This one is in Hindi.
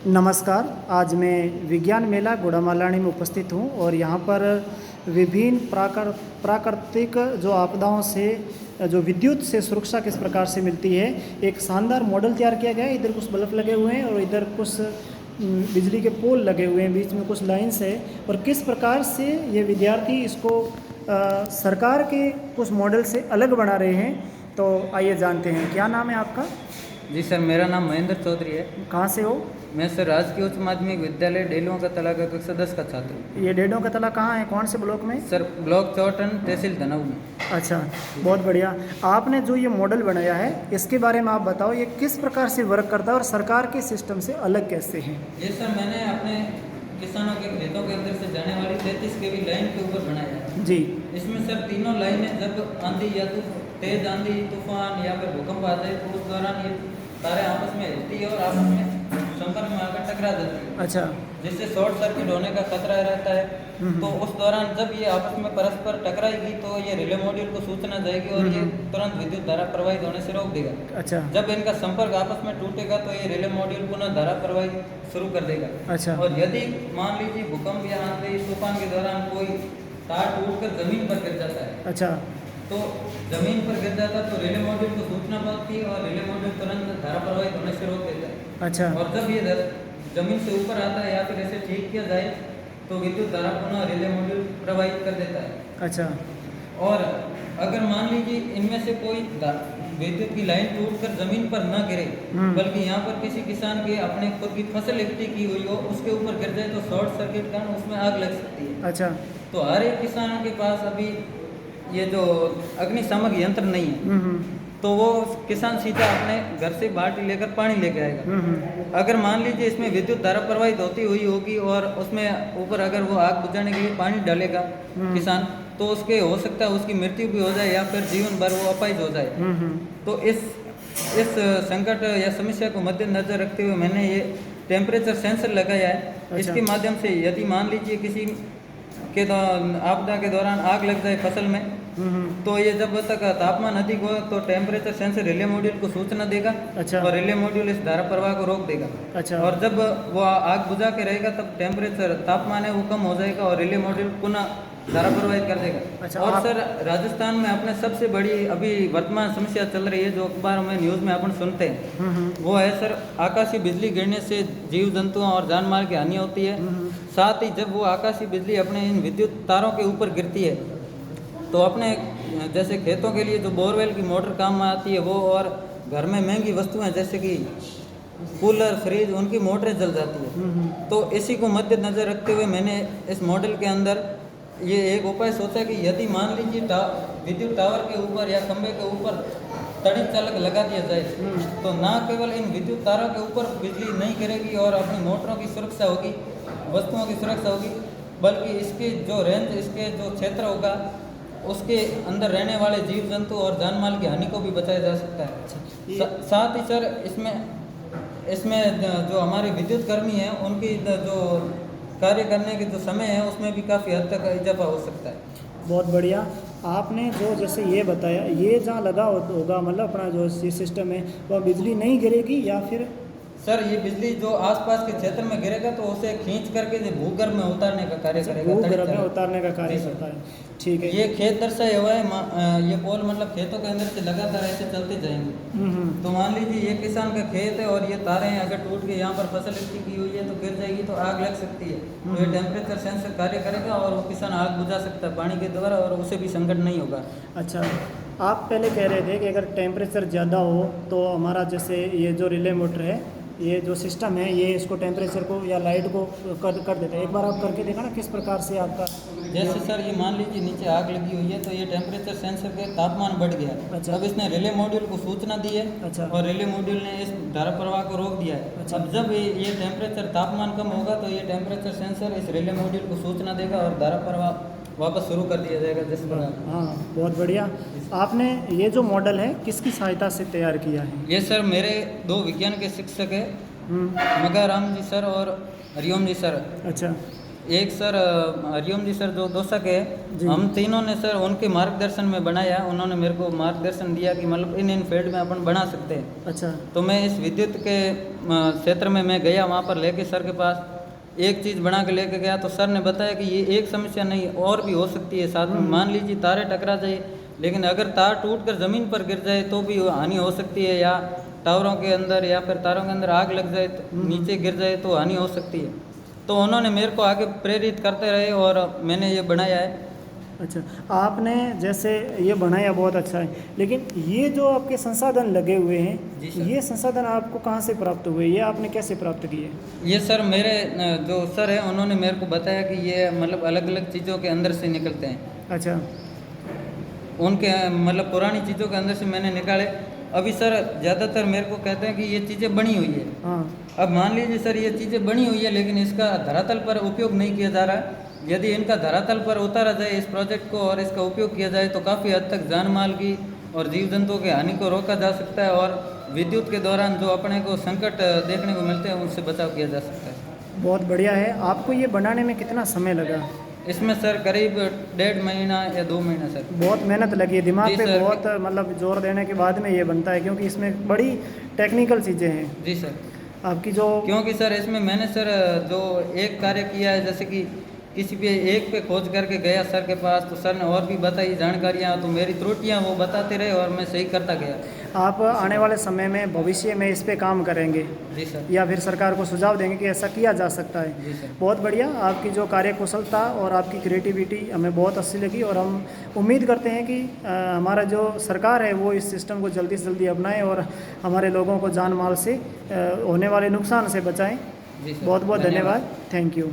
नमस्कार। आज मैं विज्ञान मेला गुड़ामालानी में उपस्थित हूँ और यहाँ पर विभिन्न प्राकृतिक जो आपदाओं से जो विद्युत से सुरक्षा किस प्रकार से मिलती है, एक शानदार मॉडल तैयार किया गया है। इधर कुछ बल्ब लगे हुए हैं और इधर कुछ बिजली के पोल लगे हुए हैं, बीच में कुछ लाइन्स है और किस प्रकार से ये विद्यार्थी इसको सरकार के कुछ मॉडल से अलग बना रहे हैं। तो आइए जानते हैं। क्या नाम है आपका? जी सर, मेरा नाम महेंद्र चौधरी है। कहाँ से हो? मैं सर राजकीय उच्च माध्यमिक विद्यालय डेलों का तला का कक्षा 10 का छात्र हूँ। ये डेडों का तला कहाँ है, कौन से ब्लॉक में? सर ब्लॉक चौटन, तहसील धनऊ में। अच्छा, बहुत बढ़िया। आपने जो ये मॉडल बनाया है इसके बारे में आप बताओ, ये किस प्रकार से वर्क करता है और सरकार के सिस्टम से अलग कैसे है? ये सर मैंने अपने किसानों के खेतों के अंदर से जाने वाली 33 kV लाइन के ऊपर बनाया है जी। इसमें सर तीनों लाइनें जब आंधी या तो तेज आंधी तूफान या फिर भूकंप आता है तो उस दौरान ये तारे आपस में हिलती है और आपस में संपर्क में आकर टकरा जाती है। अच्छा। जिससे शॉर्ट सर्किट होने का खतरा रहता है। तो उस दौरान जब ये आपस में परस्पर टकराएगी तो ये रिले मॉड्यूल को सूचना जाएगी और ये तुरंत विद्युत धारा प्रवाहित होने से रोक देगा। अच्छा। जब इनका संपर्क आपस में टूटेगा तो ये रिले मॉड्यूल पुनः धारा प्रवाहित शुरू कर देगा। अच्छा। और यदि मान लीजिए भूकंप या आंधी तूफान के दौरान कोई तार टूटकर जमीन पर गिर जाता है, अच्छा, तो जमीन पर गिर जाता है तो रिले मॉड्यूल को सूचना पहुंचती है और रिले मॉड्यूल तुरंत धारा प्रवाहित होने से रोक देता है। अच्छा। और जब ये जमीन से ऊपर आता है या फिर ऐसे ठीक किया जाए तो विद्युत धारा पुनः रिले मॉड्यूल प्रवाहित कर देता है। अच्छा। और अगर मान लीजिए इनमें से कोई विद्युत की लाइन टूटकर जमीन पर न गिरे बल्कि यहाँ पर किसी किसान के अपने खुद की फसल इकट्ठी की हुई हो उसके ऊपर गिर जाए तो शॉर्ट सर्किट कारण उसमें आग लग सकती है। अच्छा। तो हर एक किसानों के पास अभी ये जो अग्निशामक यंत्र नहीं है तो वो किसान सीधा अपने घर से बाल्टी लेकर पानी लेके आएगा। अगर मान लीजिए इसमें विद्युत धारा प्रवाहित होती हुई होगी और उसमें ऊपर अगर वो आग बुझाने के लिए पानी डालेगा किसान, तो उसके हो सकता है उसकी मृत्यु भी हो जाए या फिर जीवन भर वो अपाहिज हो जाए। तो इस संकट या समस्या को मद्देनजर रखते हुए मैंने ये टेम्परेचर सेंसर लगाया है। अच्छा। इसके माध्यम से यदि मान लीजिए किसी के आपदा के दौरान आग लग जाए फसल में, तो ये जब तक तापमान अधिक हो तो टेम्परेचर सेंसर रिले मॉड्यूल को सूचना देगा। अच्छा। और रिले मॉड्यूल इस धारा प्रवाह को रोक देगा। अच्छा। और जब वो आग बुझा के रहेगा तब टेम्परेचर तापमान है वो कम हो जाएगा और रिले मॉड्यूल पुनः धारा प्रवाहित कर देगा। अच्छा। और सर राजस्थान में अपने सबसे बड़ी अभी वर्तमान समस्या चल रही है जो अखबार में न्यूज़ में अपन सुनते हैं, वो है सर आकाशीय बिजली गिरने से जीव जंतुओं और जान माल की हानि होती है। साथ ही जब वो आकाशीय बिजली अपने इन विद्युत तारों के ऊपर गिरती है तो अपने जैसे खेतों के लिए जो बोरवेल की मोटर काम में आती है वो, और घर में महंगी वस्तुएं जैसे कि कूलर फ्रिज उनकी मोटरें जल जाती है। तो इसी को मद्देनजर रखते हुए मैंने इस मॉडल के अंदर ये एक उपाय सोचा कि यदि मान लीजिए विद्युत टावर के ऊपर या खंभे के ऊपर तड़ी चालक लगा दिया जाए तो ना केवल इन विद्युत तारों के ऊपर बिजली नहीं गिरेगी और अपनी मोटरों की सुरक्षा होगी, वस्तुओं की सुरक्षा होगी, बल्कि इसके जो रेंज इसके जो क्षेत्र होगा उसके अंदर रहने वाले जीव जंतु और जान माल की हानि को भी बचाया जा सकता है। साथ ही सर इसमें जो हमारे विद्युत कर्मी हैं उनकी जो कार्य करने के जो समय है उसमें भी काफ़ी हद तक इजाफा हो सकता है। बहुत बढ़िया। आपने जो जैसे ये बताया, ये जहाँ लगा होगा मतलब अपना जो सिस्टम है वह बिजली नहीं गिरेगी या फिर? सर ये बिजली जो आसपास के क्षेत्र में गिरेगा तो उसे खींच करके भूगर्भ में उतारने का कार्य करेगा। भूगर्भ में उतारने का कार्य करता है। ठीक है। ये खेत दर्शाया हुआ है, ये पोल मतलब खेतों के अंदर से लगातार ऐसे चलते जाएंगे। तो मान लीजिए ये किसान का खेत है और ये तारें अगर टूट के यहाँ पर फसल इकट्ठी की हुई है तो गिर जाएगी तो आग लग सकती है। तो ये टेम्परेचर सेंसर कार्य करेगा और वो किसान आग बुझा सकता है पानी के द्वारा और उसे भी संकट नहीं होगा। अच्छा, आप पहले कह रहे थे कि अगर टेम्परेचर ज़्यादा हो तो हमारा जैसे ये जो रिले मोटर है, ये जो सिस्टम है ये इसको टेम्परेचर को या लाइट को कर देता है। एक बार आप करके देखा ना किस प्रकार से आपका। जैसे सर ये मान लीजिए नीचे आग लगी हुई है तो ये टेम्परेचर सेंसर के तापमान बढ़ गया। अच्छा। अब इसने रिले मॉड्यूल को सूचना दी है। अच्छा। और रिले मॉड्यूल ने इस धारा प्रवाह को रोक दिया है। अच्छा। अब जब ये टेम्परेचर तापमान कम होगा तो ये टेम्परेचर सेंसर इस रिले मॉड्यूल को सूचना देगा और धारा प्रवाह वापस शुरू कर दिया जाएगा जिस प्रकार। हाँ, बहुत बढ़िया। आपने ये जो मॉडल है किसकी सहायता से तैयार किया है? ये सर मेरे 2 विज्ञान के शिक्षक है, मगाराम जी सर और हरिओम जी सर। अच्छा। एक सर हरिओम जी सर जो दोषक है, जी। हम तीनों ने सर उनके मार्गदर्शन में बनाया। उन्होंने मेरे को मार्गदर्शन दिया कि मतलब इन फील्ड में अपन बना सकते हैं। अच्छा। तो मैं इस विद्युत के क्षेत्र में मैं गया, वहाँ पर लेके सर के पास एक चीज़ बना के लेके गया, तो सर ने बताया कि ये एक समस्या नहीं और भी हो सकती है साथ में। मान लीजिए तारे टकरा जाए, लेकिन अगर तार टूट कर ज़मीन पर गिर जाए तो भी हानि हो सकती है, या टावरों के अंदर या फिर तारों के अंदर आग लग जाए तो नीचे गिर जाए तो हानि हो सकती है। तो उन्होंने मेरे को आगे प्रेरित करते रहे और मैंने ये बनाया है। अच्छा, आपने जैसे ये बनाया बहुत अच्छा है, लेकिन ये जो आपके संसाधन लगे हुए जी हैं, सर। ये संसाधन आपको कहाँ से प्राप्त हुए, ये आपने कैसे प्राप्त किए? ये सर मेरे जो सर है उन्होंने मेरे को बताया कि ये मतलब अलग अलग चीज़ों के अंदर से निकलते हैं। अच्छा। उनके मतलब पुरानी चीज़ों के अंदर से मैंने निकाले। अभी सर ज़्यादातर मेरे को कहते हैं कि ये चीज़ें बनी हुई है। हाँ। अब मान लीजिए सर ये चीज़ें बनी हुई है, लेकिन इसका धरातल पर उपयोग नहीं किया जा रहा है। यदि इनका धरातल पर उतारा जाए इस प्रोजेक्ट को और इसका उपयोग किया जाए तो काफ़ी हद तक जान माल की और जीव जंतुओं की हानि को रोका जा सकता है, और विद्युत के दौरान जो अपने को संकट देखने को मिलते हैं उनसे बचाव किया जा सकता है। बहुत बढ़िया है। आपको ये बनाने में कितना समय लगा? इसमें सर करीब 1.5 महीना या 2 महीना सर। बहुत मेहनत लगी है, दिमाग जी पे सर। बहुत मतलब जोर देने के बाद में ये बनता है, क्योंकि इसमें बड़ी टेक्निकल चीज़ें हैं जी सर। आपकी जो। क्योंकि सर इसमें मैंने सर जो एक कार्य किया है, जैसे कि किसी पे एक पे खोज करके गया सर के पास, तो सर ने और भी बताई जानकारियाँ, तो मेरी त्रुटियाँ वो बताते रहे और मैं सही करता गया। आप आने वाले समय में भविष्य में इस पे काम करेंगे जी सर। या फिर सरकार को सुझाव देंगे कि ऐसा किया जा सकता है? जी सर। बहुत बढ़िया, आपकी जो कार्यकुशलता और आपकी क्रिएटिविटी हमें बहुत अच्छी लगी, और हम उम्मीद करते हैं कि हमारा जो सरकार है वो इस सिस्टम को जल्दी से जल्दी अपनाए और हमारे लोगों को जान माल से होने वाले नुकसान से बचाएं। जी सर। बहुत बहुत धन्यवाद। Thank you.